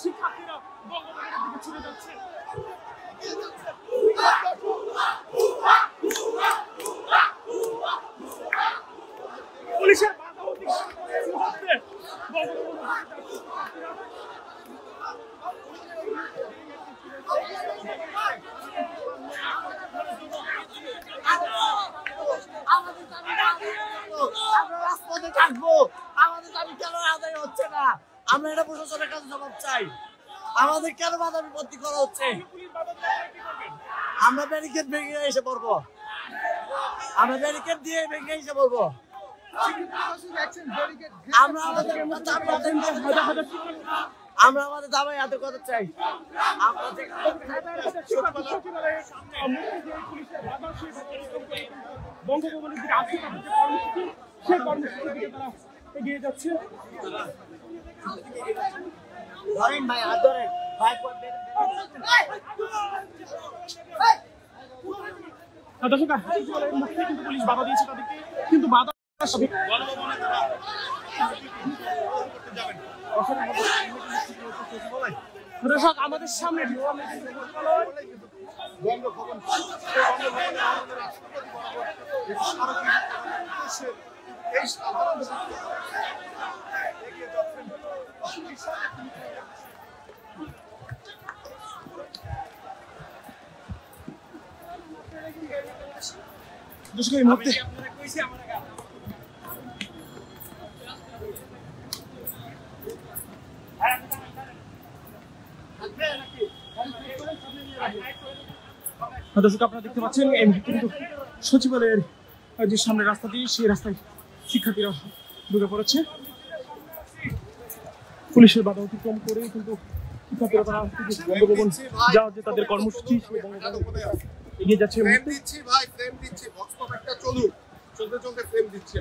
শিক্ষার্থীরা বঙ্গবন্ধুর দিকে ছুটে যাচ্ছে। পুলিশের বাধা আমরা রাজপথে থাকবো, আমাদের দাবি কেন আদায় হচ্ছে না? আমরা এটা প্রশাসনের কাছে জবাব চাই। আমাদের কেন বাধা বিপত্তি করা হচ্ছে? আমরা ব্যারিকেড ভেঙে এসে পড়বো, আমরা ব্যারিকেড দিয়ে ভেঙে এসে পড়বো। আমরা আমাদের দাবি আদায় করতে চাই। বঙ্গবন্ধুর দিকে আসছে, তাদের যে কর্মসূচি সেই কর্মসূচির দিকে তারা এগিয়ে যাচ্ছে। দর্শক, কিন্তু পুলিশ বাধা দিয়েছে তাদেরকে, কিন্তু বাধা দর্শক আমাদের সামনে দর্শক এই মুহূর্তে দর্শক আপনারা দেখতে পাচ্ছেন এই মুহূর্তে কিন্তু সচিবালয়ের যে সামনে রাস্তা দিয়ে সেই রাস্তায় শিক্ষার্থীরা ঢুকে পড়েছে। পুলিশের বাধা অতিক্রম করে কিন্তু শিক্ষার্থীরা তারা বঙ্গভবন যাওয়ার যে তাদের কর্মসূচি এগিয়ে যাচ্ছে। ফ্রেম দিচ্ছি ভাই, ফ্রেম দিচ্ছি, বক্স পপ একটা চলুক, চলতে চলতে ফ্রেম দিচ্ছি।